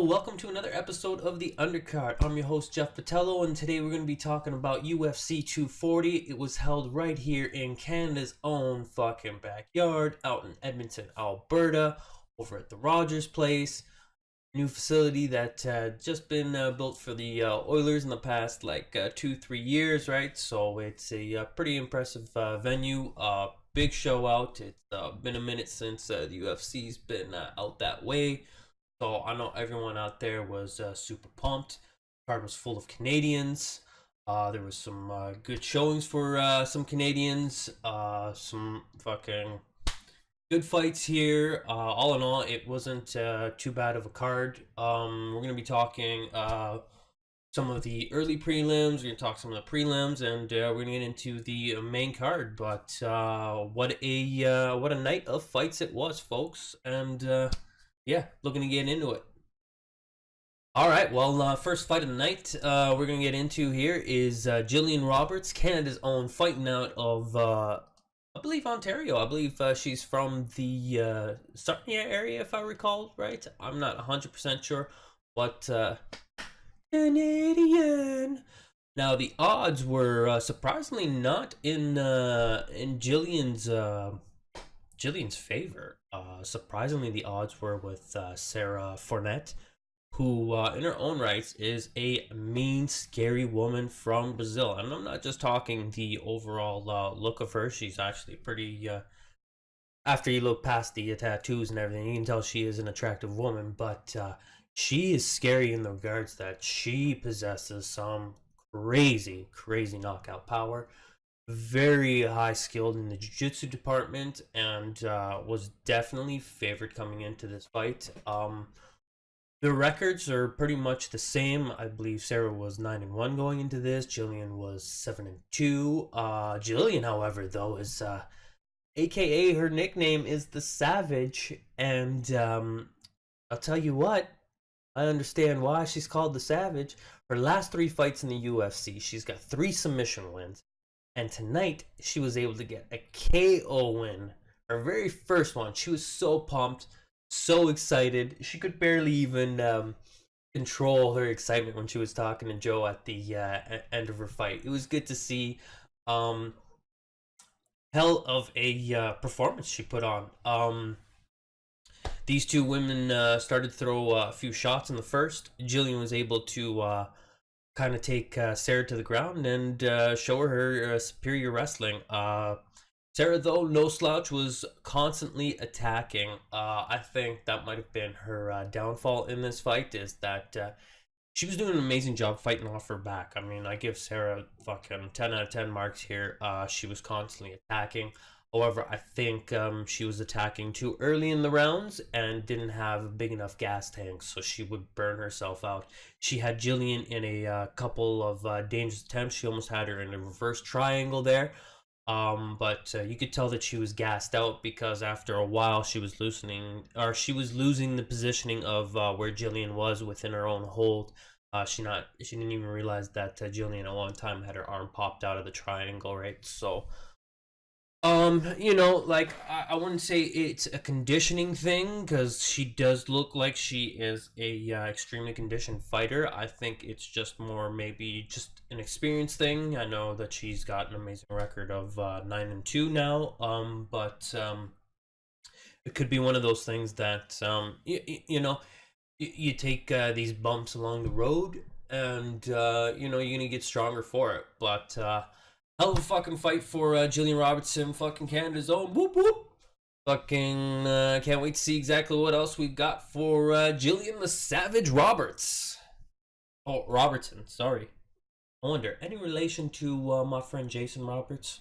welcome to another episode of The Undercard. I'm your host, Jeff Patello, and today we're going to be talking about UFC 240. It was held right here in Canada's own fucking backyard, out in Edmonton, Alberta, over at the Rogers Place. New facility that just been built for the Oilers in the past, 2-3 years, right? So it's a pretty impressive venue. Big show out. It's been a minute since the UFC's been out that way. So I know everyone out there was super pumped. The card was full of Canadians. There was some good showings for some Canadians. Some fucking good fights here. All in all, it wasn't too bad of a card. We're going to be talking some of the early prelims. We're going to talk some of the prelims, and we're going to get into the main card. But what a night of fights it was, folks. And yeah, looking to get into it. All right, well, first fight of the night we're going to get into here is Jillian Roberts, Canada's own, fighting out of, I believe, Ontario. I believe she's from the Sarnia area, if I recall, right? I'm not 100% sure, but Canadian. Now, the odds were surprisingly not in Jillian's favor. Surprisingly, the odds were with Sarah Fournette, who in her own rights is a mean, scary woman from Brazil. And I'm not just talking the overall look of her. She's actually pretty, after you look past the tattoos and everything, you can tell she is an attractive woman. But she is scary in the regards that she possesses some crazy, crazy knockout power. Very high skilled in the jiu-jitsu department, and was definitely favored coming into this fight. The records are pretty much the same. I believe Sarah was 9-1 going into this. Jillian was 7-2. Jillian, however, though, is AKA her nickname is the Savage, and I'll tell you what, I understand why she's called the Savage. Her last 3 fights in the UFC, she's got 3 submission wins. And tonight, she was able to get a KO win. Her very first one. She was so pumped, so excited. She could barely even control her excitement when she was talking to Joe at the end of her fight. It was good to see. Hell of a performance she put on. These two women started to throw a few shots in the first. Jillian was able to kind of take Sarah to the ground and show her superior wrestling. Sarah, though, no slouch, was constantly attacking. I think that might have been her downfall in this fight, is that she was doing an amazing job fighting off her back. I mean, I give Sarah fucking 10 out of 10 marks here. She was constantly attacking. However, I think she was attacking too early in the rounds and didn't have a big enough gas tank, so she would burn herself out. She had Jillian in a couple of dangerous attempts. She almost had her in a reverse triangle there. But you could tell that she was gassed out, because after a while she was losing the positioning of where Jillian was within her own hold. She didn't even realize that Jillian at one time had her arm popped out of the triangle, right? So I wouldn't say it's a conditioning thing, because she does look like she is a extremely conditioned fighter. I think it's just more maybe just an experience thing. I know that she's got an amazing record of 9-2 now, but it could be one of those things that you take these bumps along the road, and you're gonna get stronger for it. But hell of a fucking fight for Jillian Robertson, fucking Canada's own. Whoop whoop. Fucking can't wait to see exactly what else we've got for Jillian the Savage Roberts. Oh, Robertson, sorry. I wonder, any relation to my friend Jason Roberts?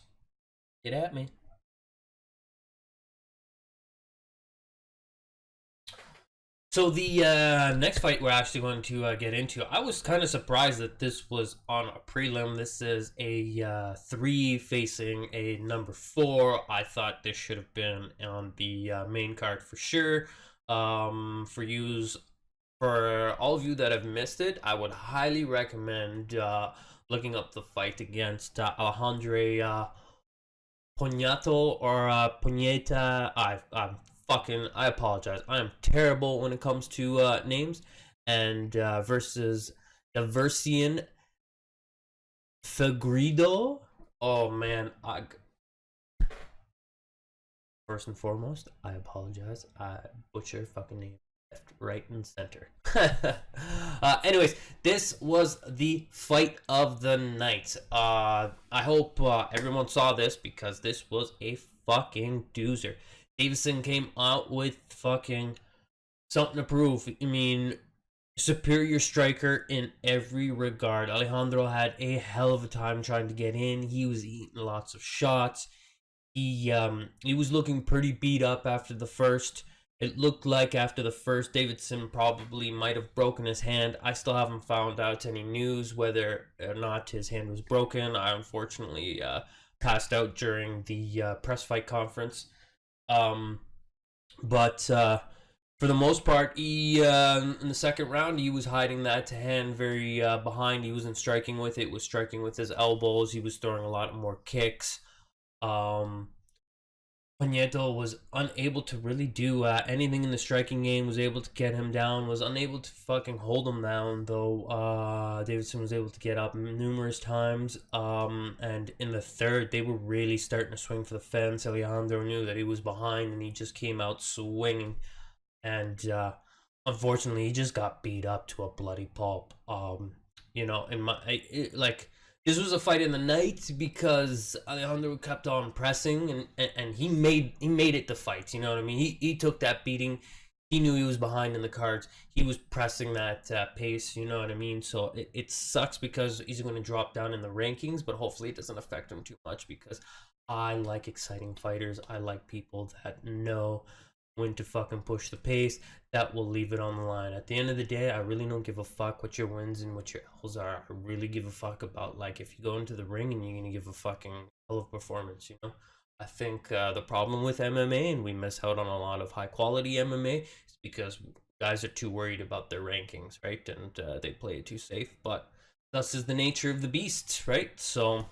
Get at me. So the next fight we're actually going to get into, I was kind of surprised that this was on a prelim. This is a 3 facing a number 4. I thought this should have been on the main card for sure. For all of you that have missed it, I would highly recommend looking up the fight against Alejandre Pognato or Pugneta. I apologize. I am terrible when it comes to names. and versus Versian Fagrido. Oh man, first and foremost, I apologize. I butchered fucking name left, right, and center. Anyways, this was the fight of the night. I hope everyone saw this because this was a fucking doozer. Davison came out with fucking something to prove. I mean, superior striker in every regard. Alejandro had a hell of a time trying to get in. He was eating lots of shots. He was looking pretty beat up after the first. It looked like after the first, Davidson probably might have broken his hand. I still haven't found out any news whether or not his hand was broken. I unfortunately passed out during the press fight conference. Um, but for the most part, he in the second round he was hiding that hand very behind. He wasn't striking with it. Was striking with his elbows. He was throwing a lot more kicks. Um, Panieto was unable to really do anything in the striking game. Was able to get him down. Was unable to fucking hold him down. Though Davidson was able to get up numerous times. And in the third, they were really starting to swing for the fence. Alejandro knew that he was behind, and he just came out swinging. And unfortunately, he just got beat up to a bloody pulp. In like this was a fight in the night because Alejandro kept on pressing, and he made it the fight. You know what I mean? He took that beating. He knew he was behind in the cards. He was pressing that pace. You know what I mean? So it sucks because he's going to drop down in the rankings, but hopefully it doesn't affect him too much because I like exciting fighters. I like people that know when to fucking push the pace, that will leave it on the line. At the end of the day, I really don't give a fuck what your wins and what your L's are. I really give a fuck about, like, if you go into the ring and you're gonna give a fucking hell of performance, you know? I think the problem with MMA, and we miss out on a lot of high quality MMA, is because guys are too worried about their rankings, right? And they play it too safe. But thus is the nature of the beast, right? So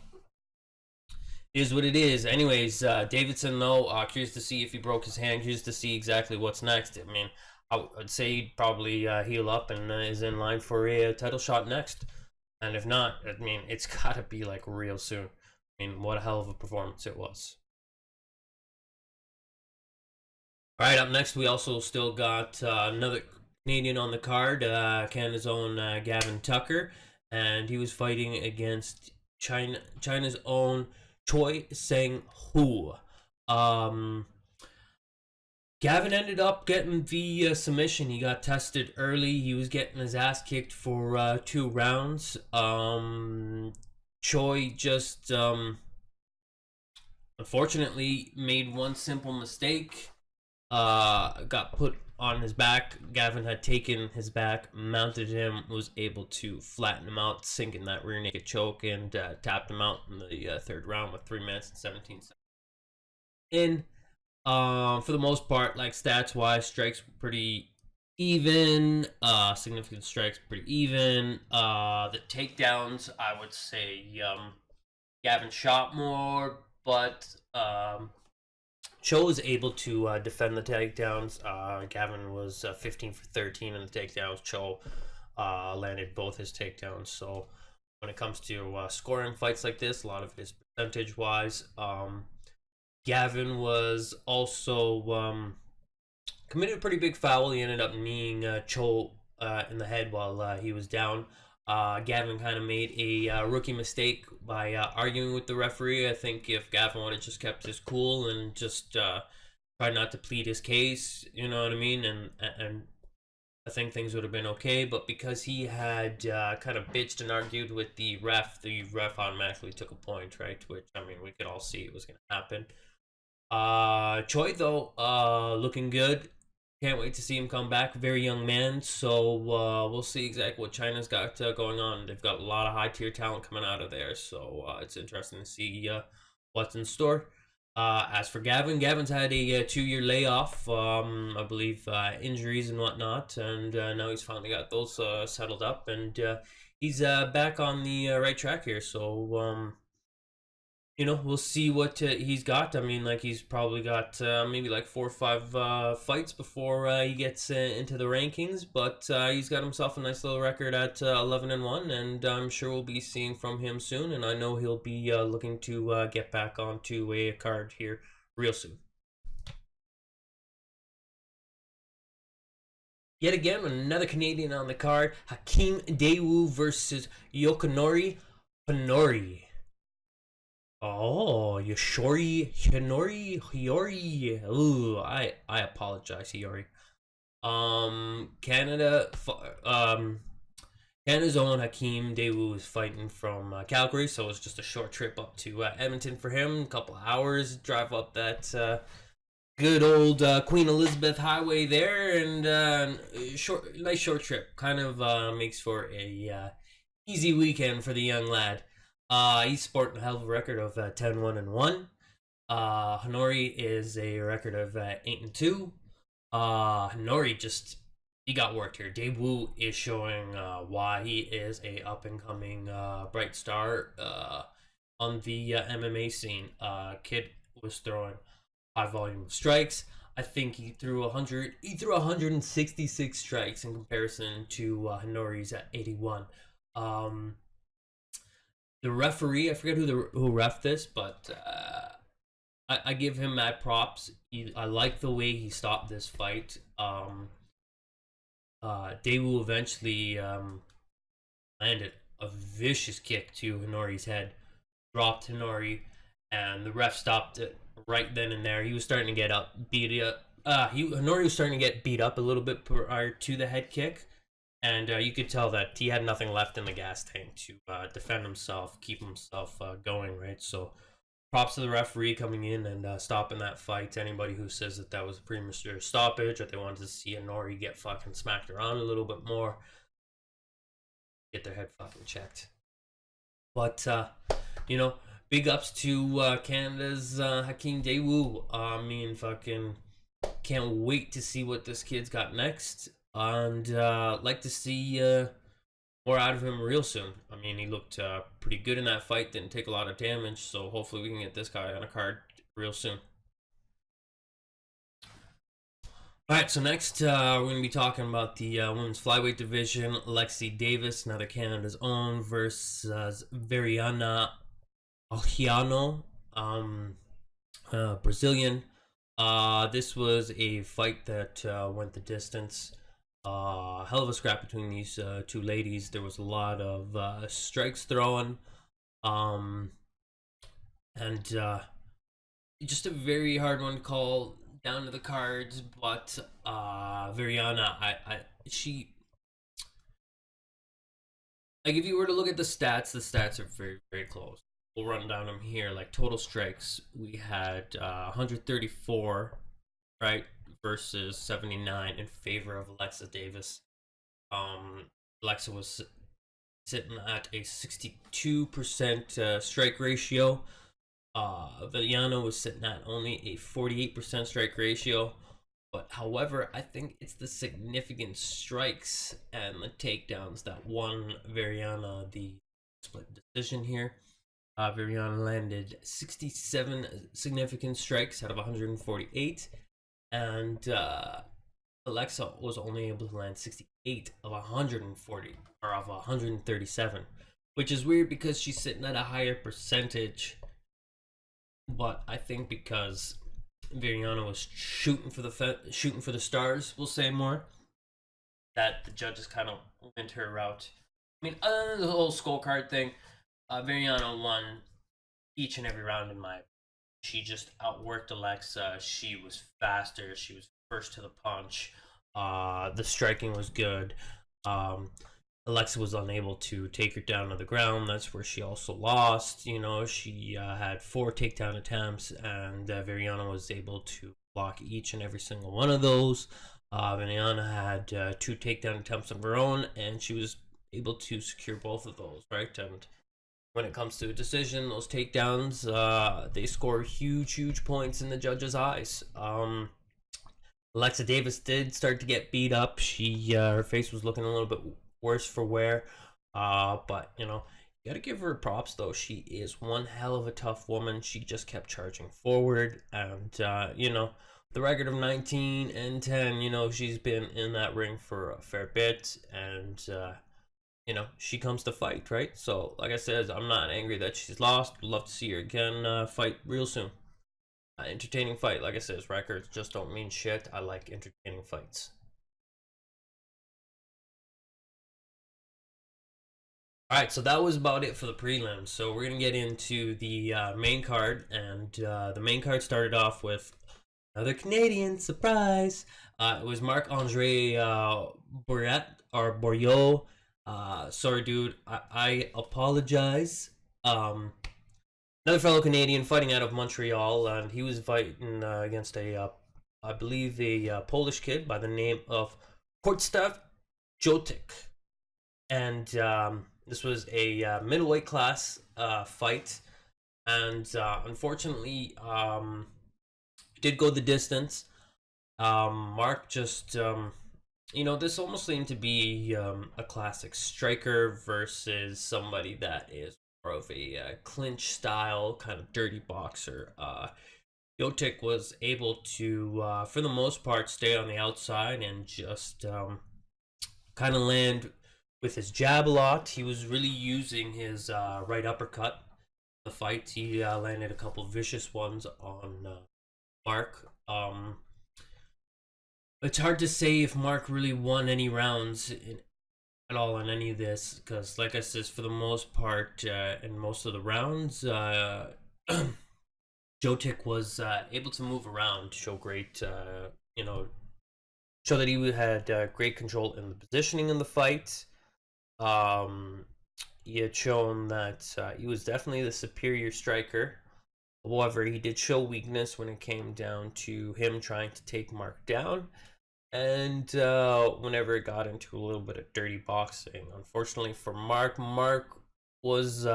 is what it is. Anyways, Davidson, though, curious to see if he broke his hand. Curious to see exactly what's next. I mean, I would say he'd probably heal up and is in line for a title shot next. And if not, I mean, it's got to be like real soon. I mean, what a hell of a performance it was. All right, up next, we also still got another Canadian on the card, Canada's own Gavin Tucker, and he was fighting against China's own Choi Seung-Woo. Um, Gavin ended up getting the submission. He got tested early. He was getting his ass kicked for 2 rounds. Choi just unfortunately made one simple mistake. Got put on his back. Gavin had taken his back, mounted him, was able to flatten him out, sink in that rear naked choke, and tapped him out in the third round with 3 minutes and 17 seconds in. For the most part, like stats wise, strikes were pretty even. Significant strikes pretty even. The takedowns, I would say, Gavin shot more, but Cho was able to defend the takedowns. Gavin was 15 for 13 in the takedowns. Cho landed both his takedowns. So when it comes to scoring fights like this, a lot of it is percentage wise. Gavin was also committed a pretty big foul. He ended up kneeing Cho in the head while he was down. Gavin kind of made a rookie mistake by arguing with the referee. I think if Gavin would have just kept his cool and just tried not to plead his case, you know what I mean, and I think things would have been okay. But because he had kind of bitched and argued with the ref automatically took a point, right? Which, I mean, we could all see it was going to happen. Choi, though, looking good. Can't wait to see him come back. Very young man, so we'll see exactly what China's got going on. They've got a lot of high tier talent coming out of there, so it's interesting to see what's in store. As for Gavin, Gavin's had a 2-year layoff, I believe injuries and whatnot, and now he's finally got those settled up, and he's back on the right track here. So we'll see what he's got. I mean, like he's probably got maybe like 4 or 5 fights before he gets into the rankings. But he's got himself a nice little record at 11-1, and I'm sure we'll be seeing from him soon. And I know he'll be looking to get back onto a card here real soon. Yet again, another Canadian on the card: Hakeem Daewoo versus Yokonori Honori. Oh, Hiyori. Ooh, I apologize, Hiyori. Canada, Canada's own Hakeem Daewoo is fighting from Calgary, so it's just a short trip up to Edmonton for him. A couple of hours, drive up that good old Queen Elizabeth Highway there, and nice short trip. Kind of makes for a easy weekend for the young lad. He's sporting a hell of a record of 10-1-1. Honori is a record of 8-2. Honori just he got worked here. Daewoo is showing why he is a up and coming bright star on the MMA scene. Kid was throwing high volume of strikes. I think he threw 100. He threw 166 strikes in comparison to Honori's at 81. The referee, I forget who ref this, but I give him mad props. I like the way he stopped this fight. Daewoo eventually landed a vicious kick to Honori's head, dropped Honori, and the ref stopped it right then and there. He was starting to get beat up. Honori was starting to get beat up a little bit prior to the head kick, and you could tell that he had nothing left in the gas tank to defend himself, keep himself going, right? So props to the referee coming in and stopping that fight. Anybody who says that that was a premature stoppage or they wanted to see Nori get fucking smacked around a little bit more, get their head fucking checked. But, big ups to Canada's Hakeem Daewoo. I mean, fucking can't wait to see what this kid's got next. And like to see more out of him real soon. I mean, he looked pretty good in that fight, didn't take a lot of damage, so hopefully we can get this guy on a card real soon. Alright, so next we're going to be talking about the women's flyweight division. Lexi Davis, another Canada's own, versus Veriana Alhiano, Brazilian. This was a fight that went the distance. Hell of a scrap between these two ladies. There was a lot of strikes thrown, and just a very hard one to call down to the cards. But Veriana, she, like, if you were to look at the stats are very, very close. We'll run down them here. Like total strikes, we had 134, right, versus 79 in favor of Alexa Davis. Alexa was sitting at a 62% strike ratio. Villano was sitting at only a 48% strike ratio. But however, I think it's the significant strikes and the takedowns that won Veriana the split decision here. Veriana landed 67 significant strikes out of 148, and Alexa was only able to land 68 of 140, or of 137, which is weird because she's sitting at a higher percentage. But I think because Veriana was shooting for the stars, we'll say more, that the judges kind of went her route. I mean, other than the whole scorecard thing, Veriana won each and every round in my. She just outworked Alexa. She was faster. She was first to the punch. The striking was good. Alexa was unable to take her down to the ground. That's where she also lost. She had 4 takedown attempts, and Veriana was able to block each and every single one of those. Veriana had 2 takedown attempts of her own, and she was able to secure both of those, right? And when it comes to a decision, those takedowns, they score huge points in the judges' eyes. Alexa Davis did start to get beat up. Her face was looking a little bit worse for wear. But Gotta give her props though. She is one hell of a tough woman. She just kept charging forward, and the record of 19-10. She's been in that ring for a fair bit, and she comes to fight, right? So, like I said, I'm not angry that she's lost. Love to see her again fight real soon. Entertaining fight, like I said, records just don't mean shit. I like entertaining fights. All right, so that was about it for the prelims. So we're gonna get into the main card, and the main card started off with another Canadian surprise. It was Marc-Andre Bourret or Bourriot. Sorry, dude. I apologize. Another fellow Canadian fighting out of Montreal, and he was fighting against I believe, a Polish kid by the name of Kortstav Jotik, and this was a middleweight class fight, and unfortunately, did go the distance. Mark just, this almost seemed to be a classic striker versus somebody that is more of a clinch style kind of dirty boxer. Jotik was able to, for the most part, stay on the outside and just kind of land with his jab a lot. He was really using his right uppercut. The fight, he landed a couple vicious ones on Mark. It's hard to say if Mark really won any rounds at all in any of this, because, like I said, for the most part, in most of the rounds, Jotik was able to move around, show great, show that he had great control in the positioning in the fight. He had shown that he was definitely the superior striker. However, he did show weakness when it came down to him trying to take Mark down, and whenever it got into a little bit of dirty boxing. Unfortunately for Mark, Mark was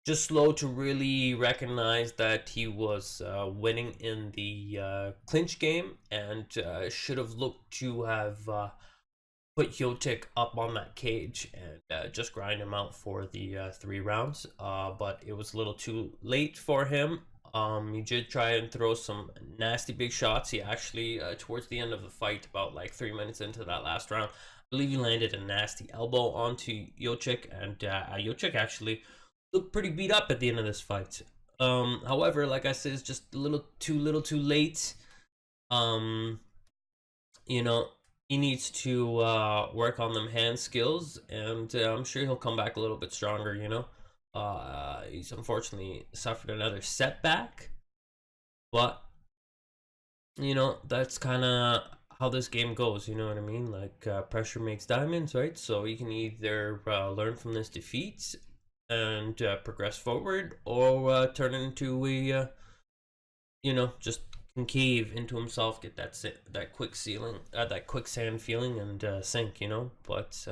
just slow to really recognize that he was winning in the clinch game, and should have looked to have put Jotik up on that cage and just grind him out for the 3 rounds. But it was a little too late for him. He did try and throw some nasty big shots. He actually, towards the end of the fight, about like 3 minutes into that last round, I believe he landed a nasty elbow onto Jotik, and Jotik actually looked pretty beat up at the end of this fight. However, like I said, it's just a little too late. Um, you know, he needs to work on them hand skills, and I'm sure he'll come back a little bit stronger. He's unfortunately suffered another setback, but that's kind of how this game goes. You know what I mean? Like, pressure makes diamonds, right? So you can either learn from this defeat and progress forward, or turn it into a just concave into himself, get that quicksand feeling, and sink. But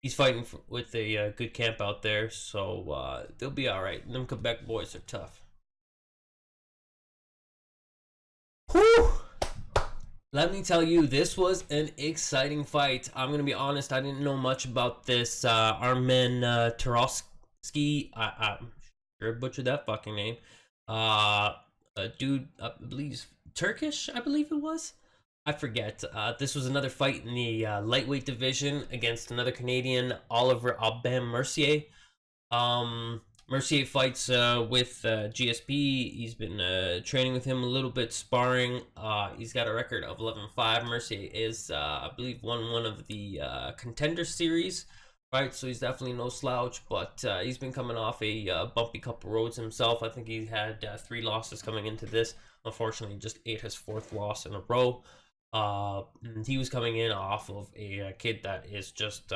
he's fighting with a good camp out there, so they'll be all right. Them Quebec boys are tough. Whew! Let me tell you, this was an exciting fight. I'm gonna be honest, I didn't know much about this Armen Tarowski. I'm sure I butchered that fucking name. A dude, I believe Turkish, I believe it was. I forget. This was another fight in the lightweight division against another Canadian, Oliver Aubin-Mercier. Mercier fights with GSP. He's been training with him a little bit, sparring. He's got a record of 11-5. Mercier is, I believe, won one of the Contender Series, right? So he's definitely no slouch, but he's been coming off a bumpy couple roads himself. I think he had 3 losses coming into this. Unfortunately, just ate his 4th loss in a row. He was coming in off of a kid that is just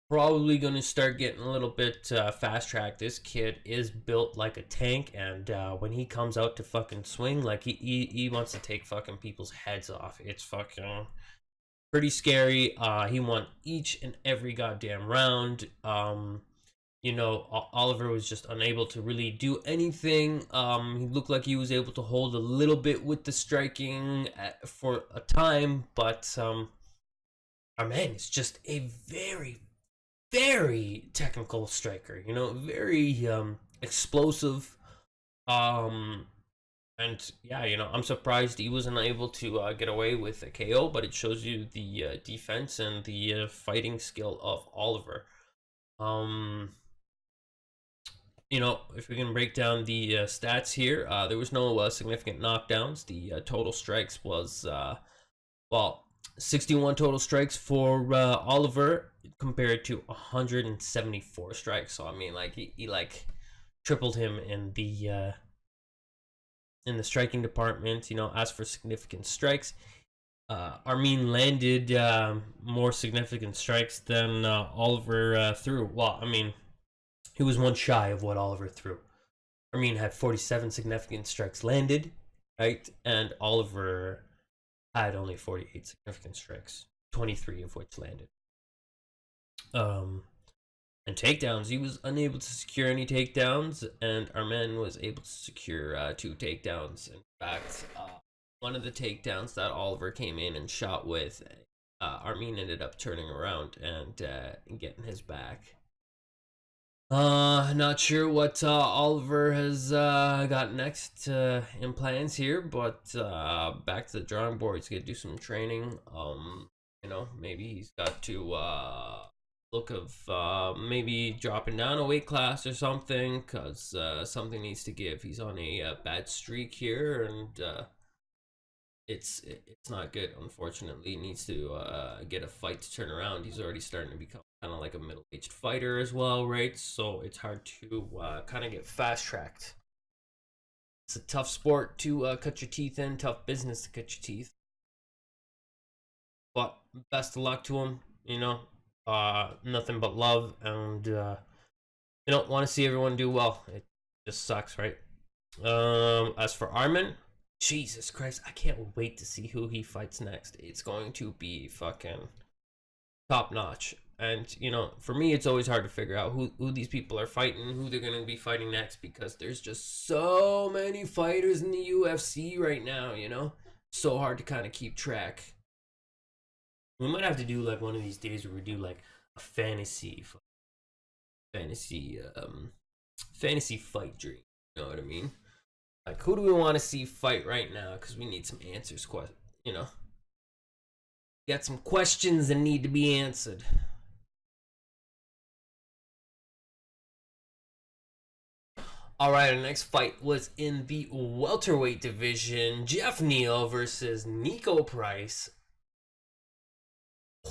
probably going to start getting a little bit fast track. This kid is built like a tank, and when he comes out to fucking swing, like he wants to take fucking people's heads off. It's fucking pretty scary. He won each and every goddamn round. Oliver was just unable to really do anything. He looked like he was able to hold a little bit with the striking for a time, but our man is just a very, very technical striker. Very explosive. Um, and yeah, I'm surprised he wasn't able to get away with a KO, but it shows you the defense and the fighting skill of Oliver. Um, if we can break down the stats here, there was no significant knockdowns. The total strikes was, well, 61 total strikes for Oliver compared to 174 strikes. So I mean, like he like tripled him in the striking department. As for significant strikes, Armin landed more significant strikes than Oliver threw. Well, I mean, he was one shy of what Oliver threw. Armin had 47 significant strikes landed, right? And Oliver had only 48 significant strikes, 23 of which landed. Um, and takedowns, he was unable to secure any takedowns, and Armin was able to secure 2 takedowns. In fact, one of the takedowns that Oliver came in and shot with, Armin ended up turning around and getting his back. Not sure what Oliver has got next in plans here, but back to the drawing board. He's gonna do some training. Maybe he's got to look of maybe dropping down a weight class or something, cause something needs to give. He's on a bad streak here, and it's not good. Unfortunately, he needs to get a fight to turn around. He's already starting to become kind of like a middle-aged fighter as well, right? So it's hard to kind of get fast-tracked. It's a tough sport to cut your teeth in, tough business to cut your teeth. But best of luck to him. Nothing but love, and want to see everyone do well. It just sucks, right? As for Armin, Jesus Christ, I can't wait to see who he fights next. It's going to be fucking top notch. And for me, it's always hard to figure out who these people are fighting, who they're going to be fighting next, because there's just so many fighters in the UFC right now. So hard to kind of keep track. We might have to do like one of these days where we do like a fantasy fight dream. You know what I mean? Like, who do we want to see fight right now? Because we need some answers. Got some questions that need to be answered. All right, our next fight was in the welterweight division. Jeff Neal versus Nico Price.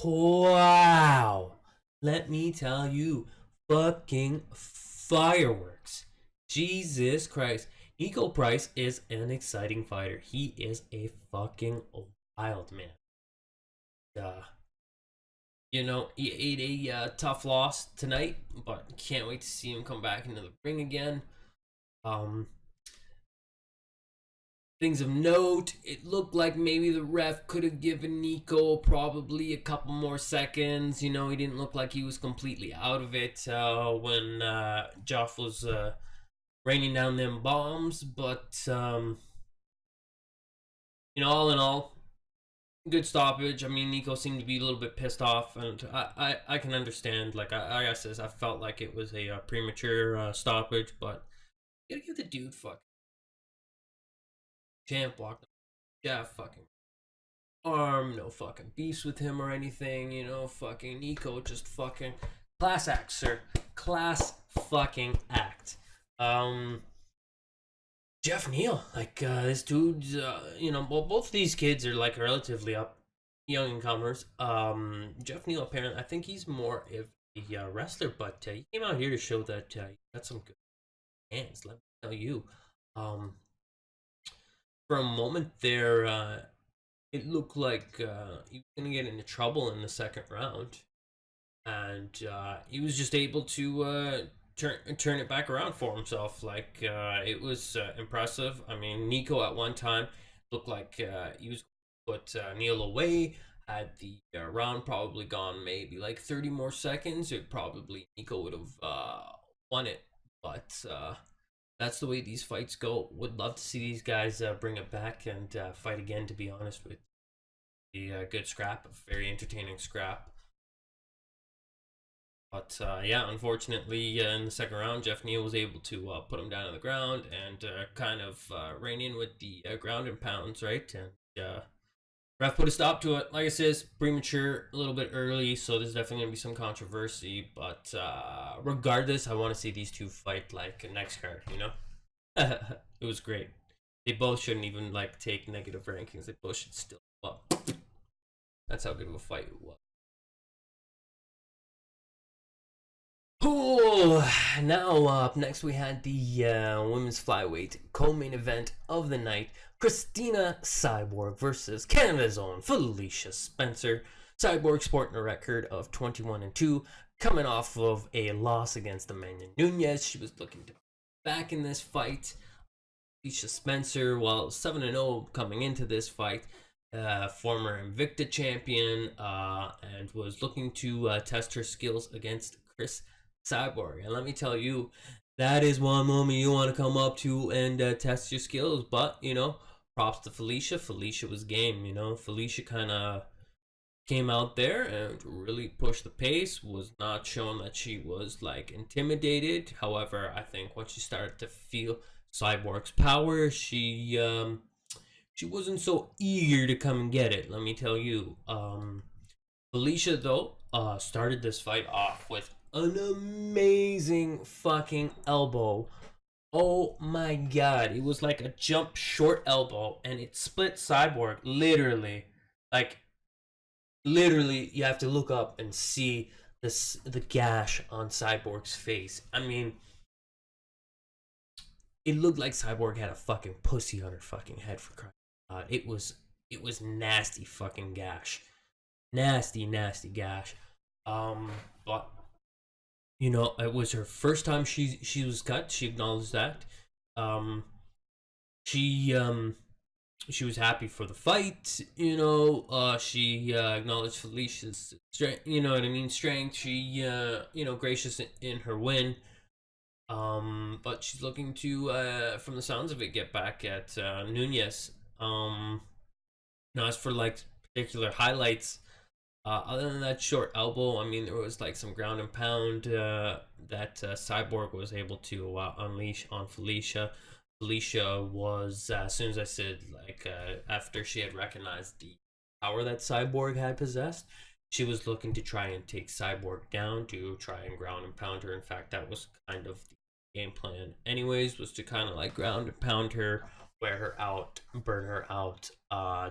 Wow. Let me tell you, fucking fireworks. Jesus Christ. Nico Price is an exciting fighter. He is a fucking wild man. He ate a tough loss tonight, but can't wait to see him come back into the ring again. Things of note, it looked like maybe the ref could have given Nico probably a couple more seconds. He didn't look like he was completely out of it when Joff was raining down them bombs. But, all in all, good stoppage. I mean, Nico seemed to be a little bit pissed off, and I can understand. Like I guess I felt like it was a premature stoppage, but you gotta give the dude champ walk. Yeah, fucking arm, no fucking beefs with him or anything. Fucking Nico just fucking class act, sir. Class fucking act. Jeff Neal, like this dude's, both these kids are like relatively young incomers. Jeff Neal apparently, I think he's more of a wrestler, but he came out here to show that he got some good hands. Let me tell you, for a moment there, it looked like he was gonna get into trouble in the second round, and he was just able to turn it back around for himself. Like it was impressive. I mean, Nico at one time looked like he was put Neal away. Had the round probably gone maybe like 30 more seconds, it probably Nico would have won it. But that's the way these fights go. Would love to see these guys bring it back and fight again. To be honest with you, a good scrap, a very entertaining scrap. But But yeah, unfortunately, in the second round, Jeff Neal was able to put him down on the ground and kind of rein in with the ground and pounds, right? And ref put a stop to it. Like I said, premature, a little bit early, so there's definitely going to be some controversy. But regardless, I want to see these two fight like next card, you know? It was great. They both shouldn't even like take negative rankings. They both should still. Well, that's how good of a fight it was. Oh, now up next we had the women's flyweight co-main event of the night. Christina Cyborg versus Canada's own Felicia Spencer. Cyborg sporting a record of 21-2, coming off of a loss against Amanda Nunes. She was looking to back in this fight. Felicia Spencer, while 7-0 coming into this fight, former Invicta champion, and was looking to test her skills against Chris Cyborg. And let me tell you, that is one moment you want to come up to and test your skills. But, you know, props to Felicia. Felicia was game, you know. Felicia kind of came out there and really pushed the pace, was not showing that she was, like, intimidated. However, I think once she started to feel Cyborg's power, she wasn't so eager to come and get it, let me tell you. Felicia, though, started this fight off with an amazing fucking elbow. Oh my god, it was like a jump short elbow, and it split Cyborg, literally. Like, literally, you have to look up and see the gash on Cyborg's face. I mean, it looked like Cyborg had a fucking pussy on her fucking head, for crying out loud. It was nasty fucking gash. Nasty gash. But you know, it was her first time she was cut. She acknowledged that. She was happy for the fight. You know, she acknowledged Felicia's strength. You know what I mean? Strength. She you know, gracious in her win. But she's looking to, from the sounds of it, get back at Nunes. Now, as for like particular highlights, other than that short elbow, I mean, there was like some ground and pound that Cyborg was able to unleash on Felicia. Felicia was, as soon as I said, like, after she had recognized the power that Cyborg had possessed, she was looking to try and take Cyborg down, to try and ground and pound her. In fact, that was kind of the game plan anyways, was to kind of like ground and pound her, wear her out, burn her out.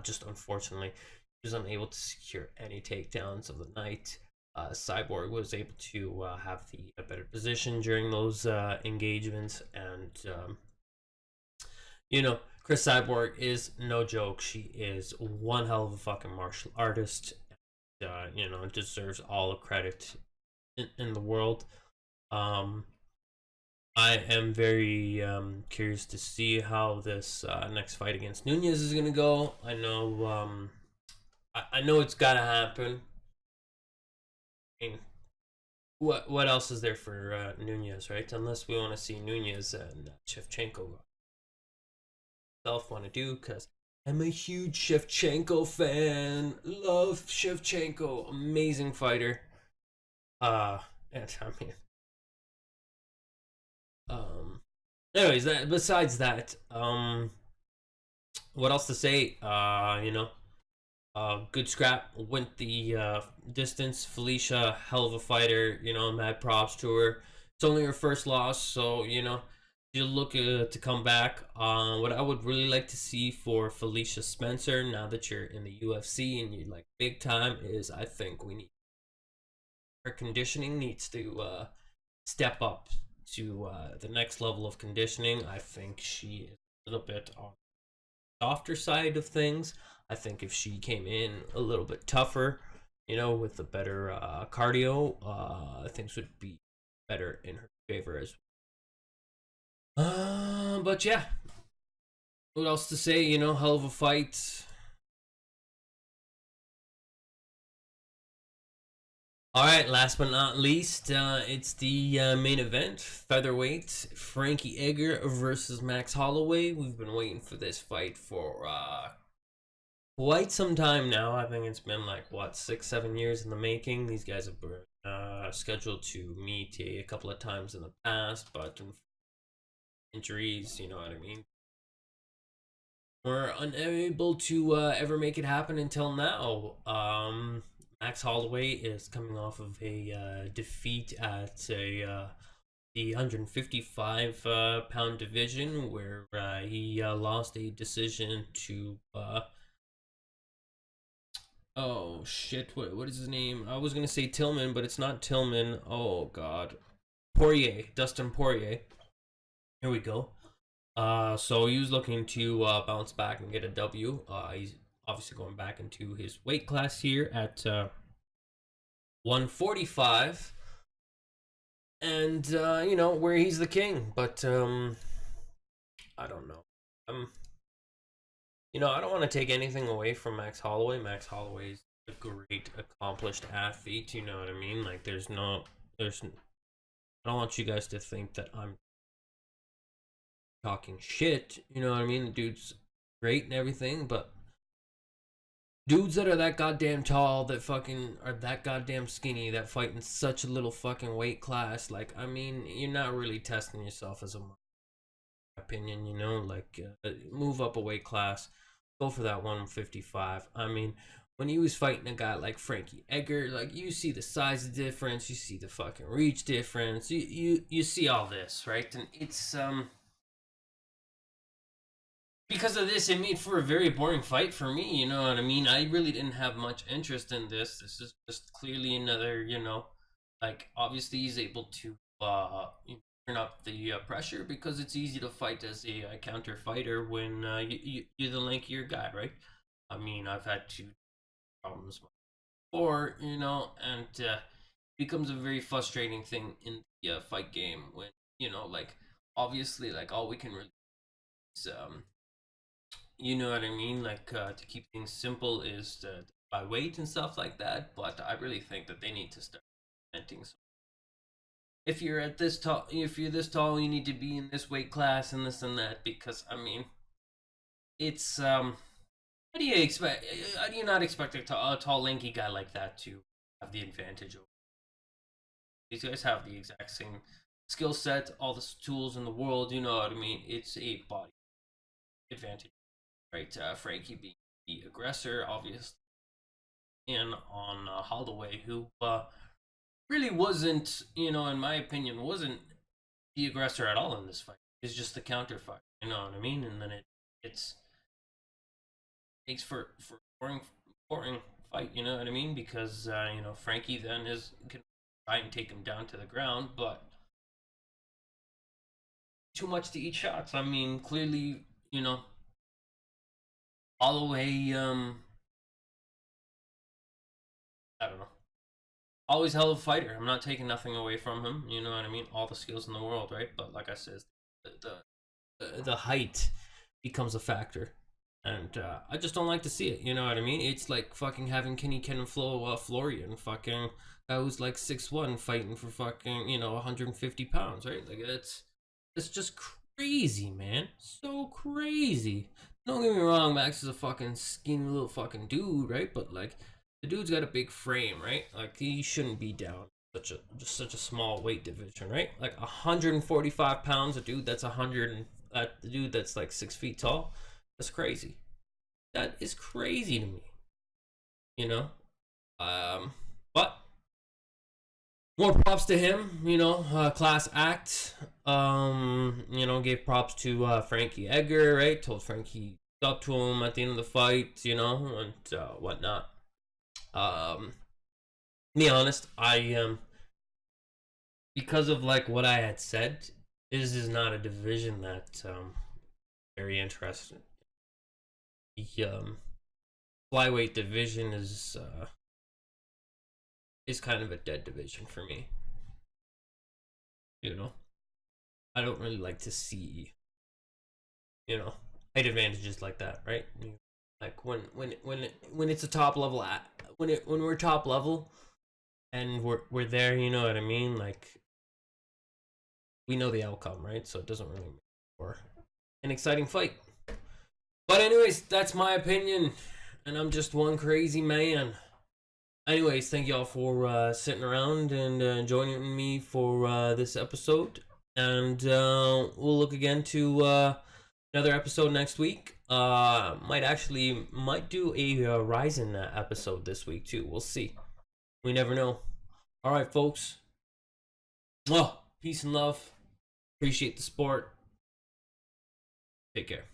Just unfortunately, she was unable to secure any takedowns of the night. Cyborg was able to have the better position during those engagements, and you know, Chris Cyborg is no joke. She is one hell of a fucking martial artist. You know, deserves all the credit in the world. I am very curious to see how this next fight against Nunes is gonna go. I know, I know it's gotta happen. I mean, what else is there for Nunes, right? Unless we want to see Nunes and Shevchenko. Self want to do, because I'm a huge Shevchenko fan. Love Shevchenko, amazing fighter. And I mean, anyways, besides that, what else to say? You know, good scrap, went the distance. Felicia, hell of a fighter. You know, mad props to her. It's only her first loss, so you know, she'll look to come back. What I would really like to see for Felicia Spencer, now that you're in the UFC and you're like big time, is I think we need her conditioning needs to step up to the next level of conditioning. I think she is a little bit on the softer side of things. I think if she came in a little bit tougher, you know, with a better cardio, things would be better in her favor as well. But yeah, what else to say? You know, hell of a fight. All right, last but not least, it's the main event, featherweight, Frankie Edgar versus Max Holloway. We've been waiting for this fight for quite some time now. I think it's been like, what, 6-7 years in the making. These guys have been scheduled to meet a couple of times in the past, but injuries, you know what I mean, were unable to ever make it happen until now. Max Holloway is coming off of a defeat at the 155 pound division, where he lost a decision to oh shit, what is his name? I was gonna say Tillman, but it's not Tillman. Oh god, Poirier, Dustin Poirier. Here we go. So he was looking to bounce back and get a W. He's obviously going back into his weight class here at 145, and you know, where he's the king. But I don't know. You know, I don't want to take anything away from Max Holloway. Max Holloway's a great, accomplished athlete. You know what I mean? Like, I don't want you guys to think that I'm talking shit. You know what I mean? The dude's great and everything, but dudes that are that goddamn tall, that fucking are that goddamn skinny, that fight in such a little fucking weight class, like, I mean, you're not really testing yourself as a opinion, you know, like, move up a weight class, go for that 155. I mean, when he was fighting a guy like Frankie Edgar, like, you see the size difference, you see the fucking reach difference, you see all this, right? And it's because of this, it made for a very boring fight for me, you know what I mean? I really didn't have much interest in this. This is just clearly another, you know, like, obviously he's able to turn up the pressure, because it's easy to fight as a counter fighter when you're the lankier guy, right? I mean, I've had two problems before, you know, and it becomes a very frustrating thing in the fight game when, you know, like, obviously, like, all we can really is, you know what I mean, like, to keep things simple is by weight and stuff like that. But I really think that they need to start implementing some. If you're at this tall, if you're this tall, you need to be in this weight class and this and that. Because I mean, it's how do you expect? How do you not expect a tall, lanky guy like that to have the advantage over? These guys have the exact same skill set, all the tools in the world. You know what I mean? It's a body advantage, right? Frankie being the aggressor, obviously, and on Holloway, who really wasn't, you know, in my opinion, wasn't the aggressor at all in this fight. It's just the counter fight, you know what I mean? And then it's makes for boring fight, you know what I mean? Because you know, Frankie then can try and take him down to the ground, but too much to eat shots. I mean, clearly, you know, Holloway, I don't know, always hell of a fighter. I'm not taking nothing away from him. You know what I mean? All the skills in the world, right? But like I said, the height becomes a factor, and I just don't like to see it. You know what I mean? It's like fucking having Kenny Ken Florian, fucking guy who's like 6'1", fighting for fucking, you know, 150 pounds, right? Like, it's just crazy, man. So crazy. Don't get me wrong, Max is a fucking skinny little fucking dude, right? But like, the dude's got a big frame, right? Like, he shouldn't be down such a small weight division, right? Like 145 pounds, a dude that's the dude that's like 6 feet tall. That's crazy. That is crazy to me. You know? But more props to him, you know, class act. You know, gave props to Frankie Edgar, right? Told Frankie up to him at the end of the fight, you know, and whatnot. Be honest, I because of like what I had said, this is not a division that very interested. The flyweight division is kind of a dead division for me. You know, I don't really like to see, you know, height advantages like that, right? Like when it's a top level when we're top level and we're there, you know what I mean? Like, we know the outcome, right? So it doesn't really make for an exciting fight. But anyways, that's my opinion, and I'm just one crazy man. Anyways, thank y'all for sitting around and joining me for this episode. And we'll look again to another episode next week. Might do a Ryzen episode this week too. We'll see. We never know. All right, folks. Well, peace and love. Appreciate the support. Take care.